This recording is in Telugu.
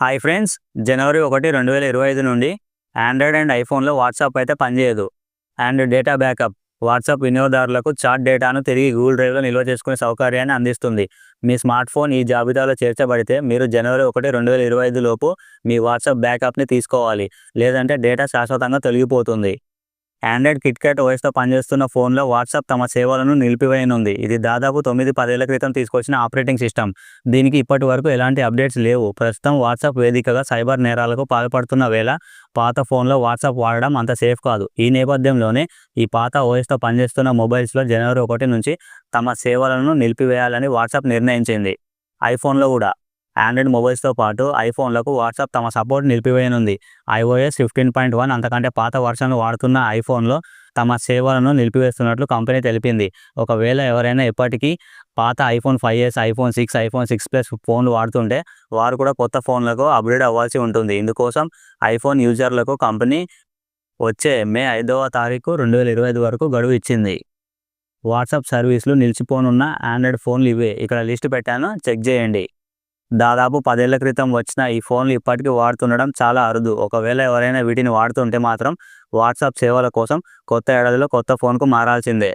హాయ్ ఫ్రెండ్స్, జనవరి 1, 2025 నుండి ఆండ్రాయిడ్ అండ్ ఐఫోన్లో వాట్సాప్ అయితే పనిచేయదు. అండ్ డేటా బ్యాకప్ వాట్సాప్ వినియోగదారులకు చాట్ డేటాను తిరిగి గూగుల్ డ్రైవ్లో నిల్వ చేసుకునే సౌకర్యాన్ని అందిస్తుంది. మీ స్మార్ట్ ఫోన్ ఈ జాబితాలో చేర్చబడితే మీరు జనవరి 1, 2025 లోపు మీ వాట్సాప్ బ్యాకప్ని తీసుకోవాలి, లేదంటే డేటా శాశ్వతంగా తొలగిపోతుంది. ఆండ్రాయిడ్ కిట్కాట్ ఓఎస్తో పనిచేస్తున్న ఫోన్లో వాట్సాప్ తమ సేవలను నిలిపివేయనుంది. ఇది దాదాపు 9-10 ఏళ్ల క్రితం తీసుకొచ్చిన ఆపరేటింగ్ సిస్టమ్. దీనికి ఇప్పటి వరకు ఎలాంటి అప్డేట్స్ లేవు. ప్రస్తుతం వాట్సాప్ వేదికగా సైబర్ నేరాలకు పాల్పడుతున్న వేళ పాత ఫోన్లో వాట్సాప్ వాడడం అంత సేఫ్ కాదు. ఈ నేపథ్యంలోనే ఈ పాత ఓఎస్తో పనిచేస్తున్న మొబైల్స్లో జనవరి 1 నుంచి తమ సేవలను నిలిపివేయాలని వాట్సాప్ నిర్ణయించింది. ఐఫోన్లో కూడా ఆండ్రాయిడ్ మొబైల్స్తో పాటు ఐఫోన్లకు వాట్సాప్ తమ సపోర్ట్ నిలిపివేయనుంది. iOS 15.1 అంతకంటే పాత వర్షన్లు వాడుతున్న ఐఫోన్లో తమ సేవలను నిలిపివేస్తున్నట్లు కంపెనీ తెలిపింది. ఒకవేళ ఎవరైనా ఎప్పటికీ పాత iPhone 5s, iPhone 6, iPhone 6 plus ఫోన్లు వాడుతుంటే వారు కూడా కొత్త ఫోన్లకు అప్గ్రేడ్ అవ్వాల్సి ఉంటుంది. ఇందుకోసం ఐఫోన్ యూజర్లకు కంపెనీ వచ్చే మే 5వ తారీఖు 2025 వరకు గడువు ఇచ్చింది. వాట్సాప్ సర్వీసులు నిలిచిపోనున్న ఆండ్రాయిడ్ ఫోన్లు ఇవే. ఇక్కడ లిస్ట్ పెట్టాను, చెక్ చేయండి. దాదాపు 10 ఏళ్ల క్రితం వచ్చిన ఈ ఫోన్లు ఇప్పటికీ వాడుతుండడం చాలా అరుదు. ఒకవేళ ఎవరైనా వీటిని వాడుతుంటే మాత్రం వాట్సాప్ సేవల కోసం కొత్త ఏడాదిలో కొత్త ఫోన్కు మారాల్సిందే.